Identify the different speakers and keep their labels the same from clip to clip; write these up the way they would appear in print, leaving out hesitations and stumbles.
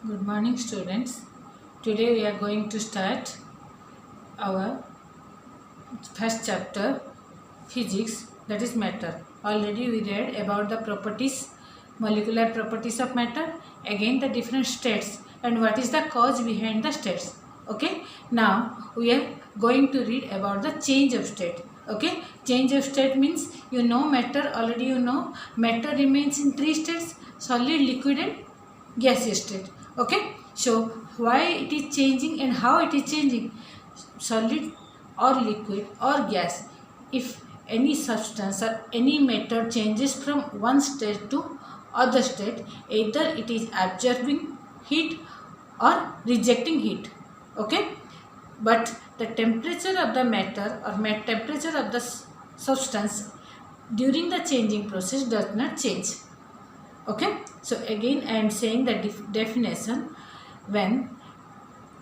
Speaker 1: Good morning, students. Today we are going to start our first chapter, physics, that is matter. Already we read about the properties, molecular properties of matter, again the different states and what is the cause behind the states. Okay, now we are going to read about the change of state. Okay, change of state means matter, already matter remains in three states: solid, liquid and gaseous state. Okay, so why it is changing and how it is changing? Solid or liquid or gas, if any substance or any matter changes from one state to other state, either it is absorbing heat or rejecting heat. Okay, but the temperature of the matter or temperature of the substance during the changing process does not change. Okay, so again I am saying the definition: when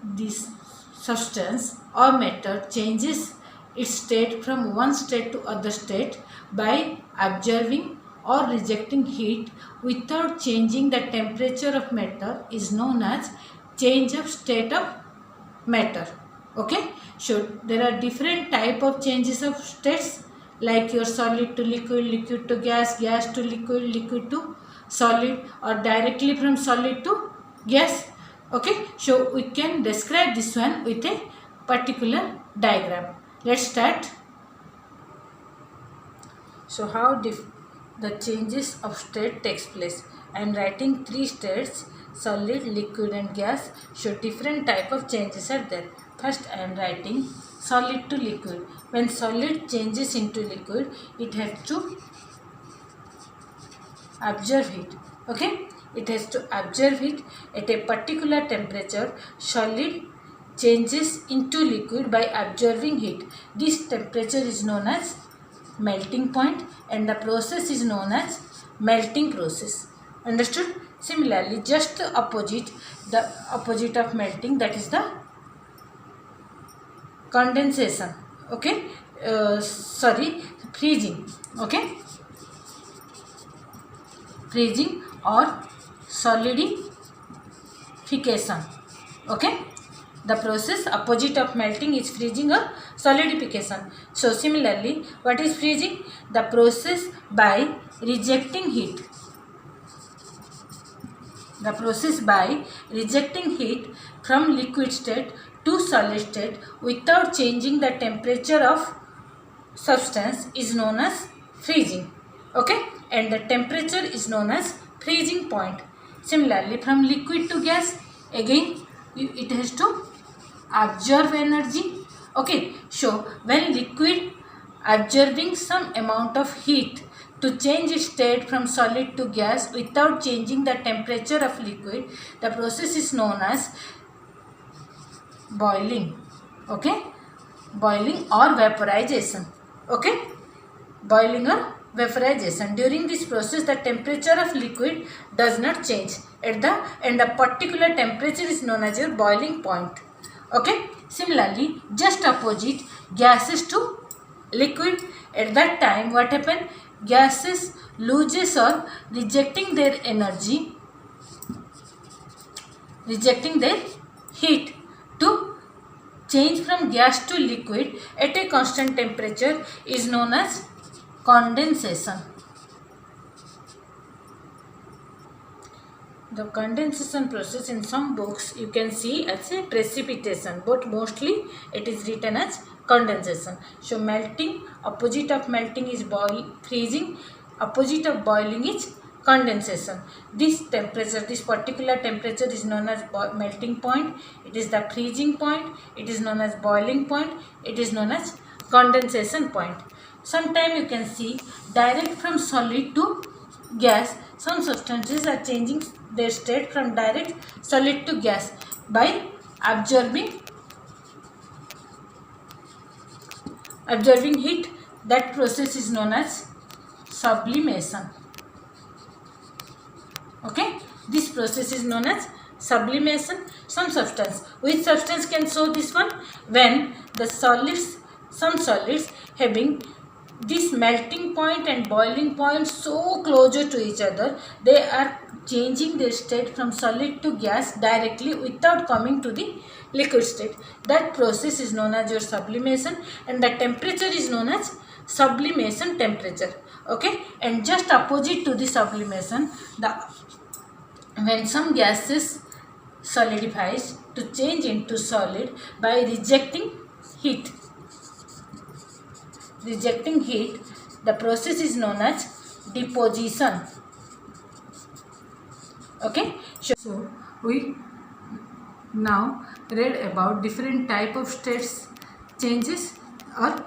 Speaker 1: this substance or matter changes its state from one state to other state by absorbing or rejecting heat without changing the temperature of matter is known as change of state of matter. Okay, so there are different type of changes of states, like your solid to liquid, liquid to gas, gas to liquid, liquid to solid, or directly from solid to gas. Okay, so we can describe this one with a particular diagram. Let's start. So how the changes of state takes place? I am writing three states: solid, liquid and gas. So different type of changes are there. First I am writing solid to liquid. When solid changes into liquid, it has to absorb heat. Okay, it has to absorb heat at a particular temperature. Solid changes into liquid by absorbing heat. This temperature is known as melting point and the process is known as melting process. Understood? Similarly, just the opposite of melting, that is the condensation. Okay, freezing. Okay, freezing or solidification. Okay, the process opposite of melting is freezing or solidification. So similarly, what is freezing? The process by rejecting heat. The process by rejecting heat from liquid state to solid state without changing the temperature of substance is known as freezing. Okay, and the temperature is known as freezing point. Similarly, from liquid to gas, again it has to absorb energy. Okay, so when liquid absorbing some amount of heat to change its state from solid to gas without changing the temperature of liquid, the process is known as boiling. Okay, boiling or vaporization. Okay, boiling or vaporization. During this process, the temperature of liquid does not change and the particular temperature is known as your boiling point. Okay, similarly, just opposite, gases to liquid. At that time, what happened? Gases loses or rejecting their energy, rejecting their heat to change from gas to liquid at a constant temperature is known as condensation. The condensation process in some books you can see as a precipitation, but mostly it is written as condensation. So melting, opposite of melting is freezing, opposite of boiling is condensation. This temperature, this particular temperature is known as melting point, it is the freezing point, it is known as boiling point, it is known as condensation point. Sometimes you can see direct from solid to gas, some substances are changing their state from direct solid to gas by absorbing heat. That process is known as sublimation. Okay, this process is known as sublimation. Some substance, which substance can show this one? When the solids, some solids having this melting point and boiling point so closer to each other, they are changing their state from solid to gas directly without coming to the liquid state. That process is known as your sublimation, and the temperature is known as sublimation temperature. Okay, and just opposite to the sublimation, when some gases solidifies to change into solid by heat rejecting heat, the process is known as deposition. Okay, so we now read about different type of states changes or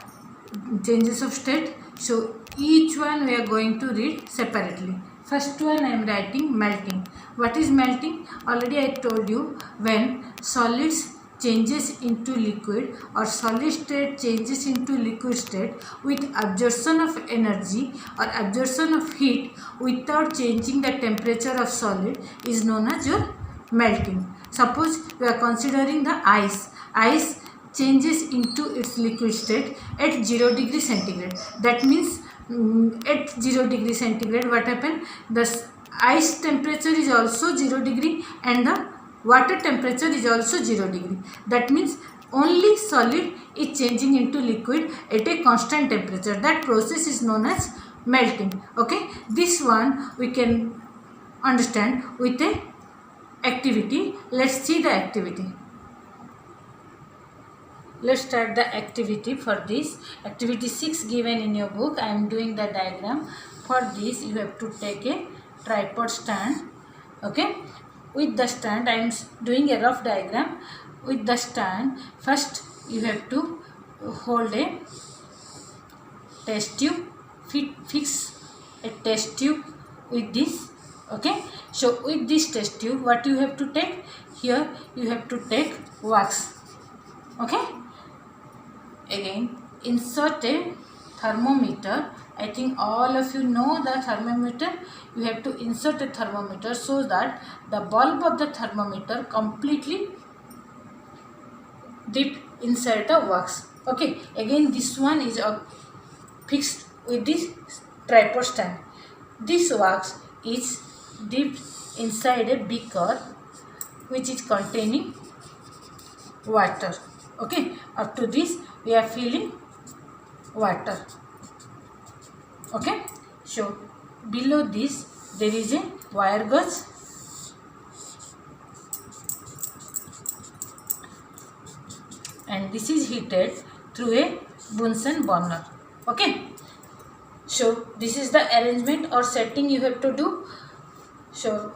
Speaker 1: changes of state. So each one we are going to read separately. First one I am writing melting. What is melting? Already I told you, when solids changes into liquid or solid state changes into liquid state with absorption of energy or absorption of heat without changing the temperature of solid is known as your melting. Suppose we are considering the ice. Ice changes into its liquid state at 0 degree centigrade. That means at 0 degree centigrade what happens? The ice temperature is also 0 degree and the water temperature is also 0 degree. That means only solid is changing into liquid at a constant temperature. That process is known as melting. Okay, this one we can understand with a activity. Let's see the activity. Let's start the activity. For this, activity 6 given in your book, I am doing the diagram. For this you have to take a tripod stand. Okay, with the stand I am doing a rough diagram. With the stand, first you have to hold a test tube, fix a test tube with this. Okay, so with this test tube what you have to take? Here you have to take wax. Okay, again insert a thermometer. I think all of you know the thermometer. You have to insert a thermometer so that the bulb of the thermometer completely dip inside the wax. Okay, again this one is fixed with this tripod stand. This wax is dipped inside a beaker which is containing water. Okay, up to this we are filling water. Okay, so below this there is a wire gauge and this is heated through a Bunsen burner. Okay, so this is the arrangement or setting you have to do. So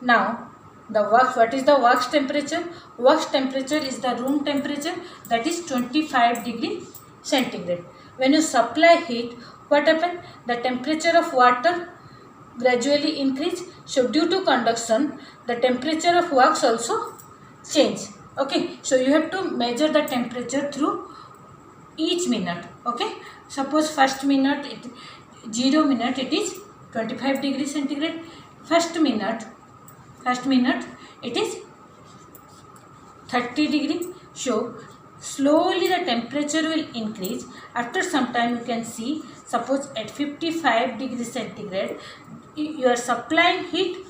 Speaker 1: now the wax, what is the wax temperature? Wax temperature is the room temperature, that is 25 degree centigrade. When you supply heat, what happens? The temperature of water gradually increase. So due to conduction, the temperature of wax also change. Okay, so you have to measure the temperature through each minute. Okay, suppose first minute, 0 minute it is 25 degree centigrade. First minute it is 30 degree. So slowly the temperature will increase. After some time you can see, suppose at 55 degree centigrade you are supplying heat,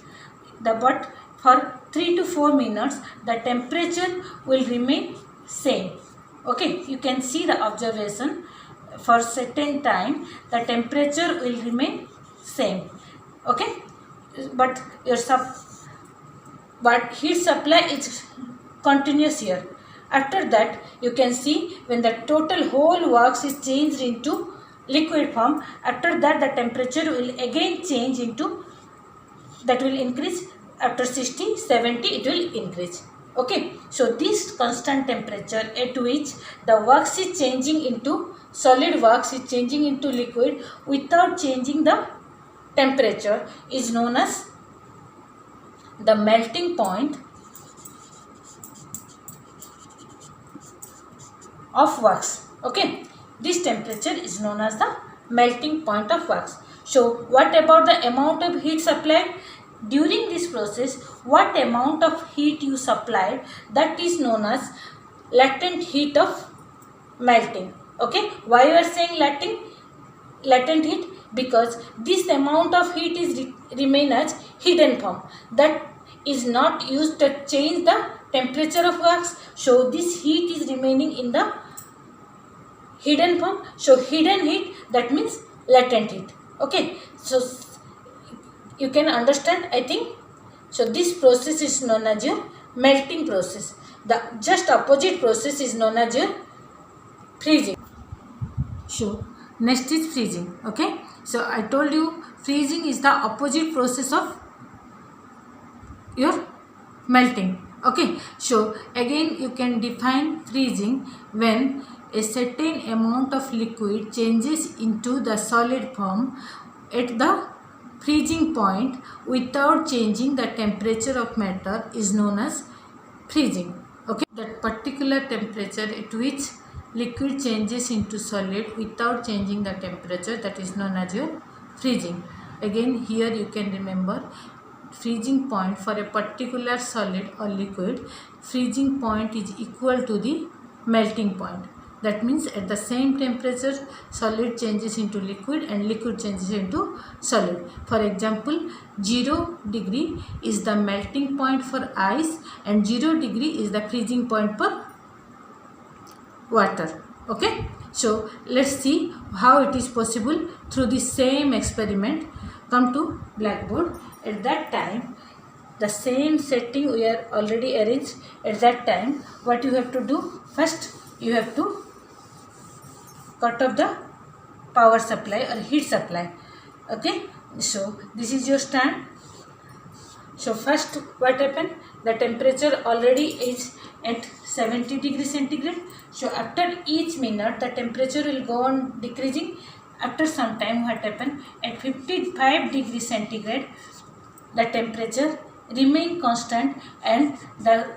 Speaker 1: but for 3 to 4 minutes the temperature will remain same. Okay, you can see the observation. For certain time the temperature will remain same. Okay, but heat supply is continuous here. After that you can see when the total whole wax is changed into liquid form, after that the temperature will again change into, that will increase. After 60, 70 it will increase. Okay, so this constant temperature at which the wax is changing into solid, wax is changing into liquid without changing the temperature is known as the melting point of wax. Okay, this temperature is known as the melting point of wax. So what about the amount of heat supplied? During this process, what amount of heat you supplied, that is known as latent heat of melting. Okay, why you are saying latent?
Speaker 2: latent heat? Because this amount of heat is remain as hidden form, that is not used to change the temperature of wax. So this heat is remaining in the hidden form. So hidden heat, that means latent heat. Okay, so you can understand, I think. So this process is known as your melting process. The just opposite process is known as your freezing.
Speaker 1: So next is freezing. Okay, so I told you freezing is the opposite process of your melting. Okay, so again you can define freezing when a certain amount of liquid changes into the solid form at the freezing point without changing the temperature of matter is known as freezing. Okay, that particular temperature at which liquid changes into solid without changing the temperature, that is known as your freezing. Again here you can remember freezing point for a particular solid or liquid, freezing point is equal to the melting point. That means at the same temperature solid changes into liquid and liquid changes into solid. For example, 0 degree is the melting point for ice and 0 degree is the freezing point for water. Okay, so let's see how it is possible through the same experiment. Come to blackboard. At that time, the same setting we are already arranged. At that time, what you have to do? First, you have to cut off the power supply or heat supply. Okay, so this is your stand. So first what happened? The temperature already is at 70 degrees centigrade. So after each minute the temperature will go on decreasing. After some time what happened? At 55 degrees centigrade the temperature remain constant and the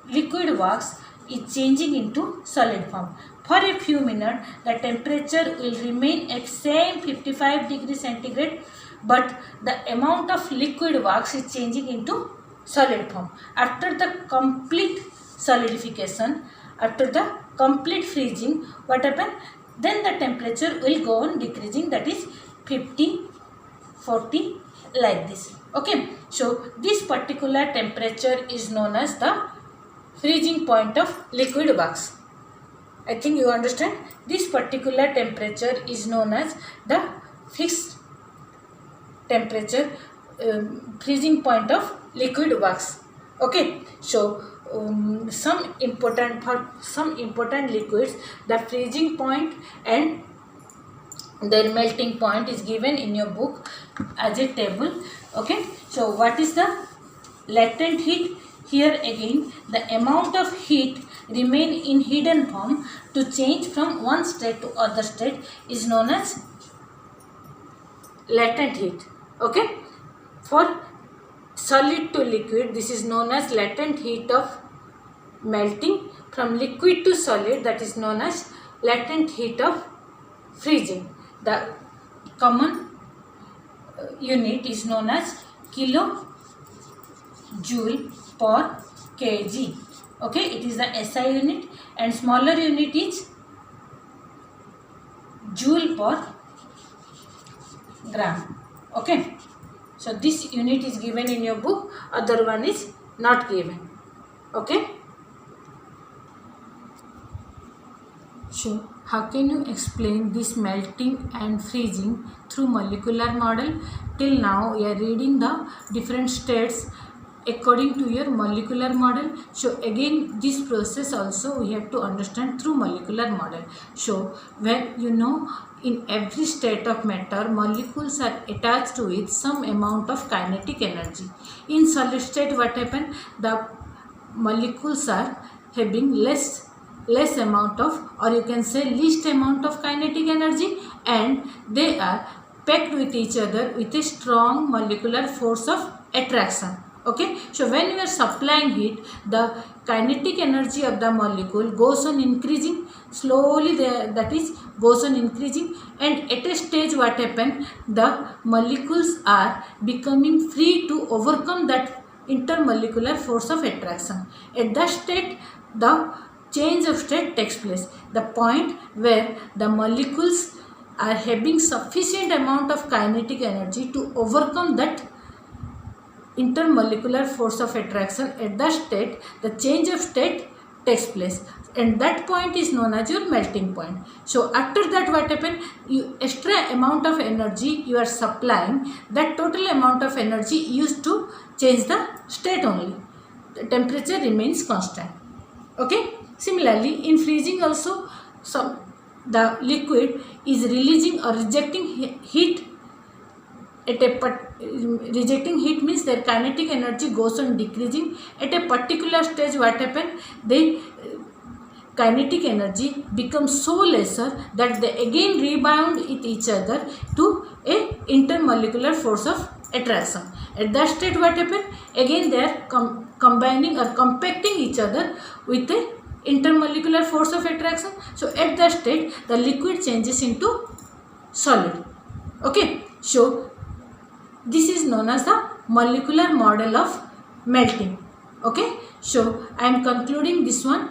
Speaker 1: liquid wax is changing into solid form. For a few minutes the temperature will remain at same 55 degrees centigrade, but the amount of liquid wax is changing into solid form. After the complete solidification, after the complete freezing, what happens? Then the temperature will go on decreasing, that is 50, 40, like this. Okay, so this particular temperature is known as the freezing point of liquid wax. I think you understand. This particular temperature is known as the fixed temperature freezing point of liquid wax. Okay, so some important liquids, the freezing point and their melting point is given in your book as a table. Okay, so what is the latent heat? Here again the amount of heat remain in hidden form to change from one state to other state is known as latent heat. Okay, for solid to liquid this is known as latent heat of melting. From liquid to solid, that is known as latent heat of freezing. The common unit is known as kilojoule per kg. Okay, it is the SI unit, and smaller unit is joule per gram. Okay, so this unit is given in your book, other one is not given. Okay, so how can you explain this melting and freezing through molecular model? Till now we are reading the different states according to your molecular model. So again this process also we have to understand through molecular model. So when you know in every state of matter molecules are attached to it some amount of kinetic energy. In solid state what happen? The molecules are having less amount of, or you can say least amount of kinetic energy, and they are packed with each other with a strong molecular force of attraction. Okay, so when you are supplying heat, the kinetic energy of the molecule goes on increasing slowly, that is goes on increasing, and at a stage what happen, the molecules are becoming free to overcome that intermolecular force of attraction. At that state the change of state takes place, the point where the molecules
Speaker 2: are having sufficient amount of kinetic energy to overcome that intermolecular force of attraction. At that state, the change of state takes place, and that point is known as your melting point. So after that, what happen? You extra amount of energy you are supplying, that total amount of energy used to change the state only. The temperature remains constant. Okay. Similarly, in freezing also, the liquid is releasing or rejecting heat at a rejecting heat means their kinetic energy goes on decreasing. At a particular stage, what happen? The kinetic energy becomes so lesser that they again rebound with each other to a intermolecular force of attraction. At that state, what happen? Again they are combining or compacting each other with a intermolecular force of attraction. So at that state, the liquid changes into solid. Okay. So this is known as the molecular model of melting. Okay. So I am concluding this one.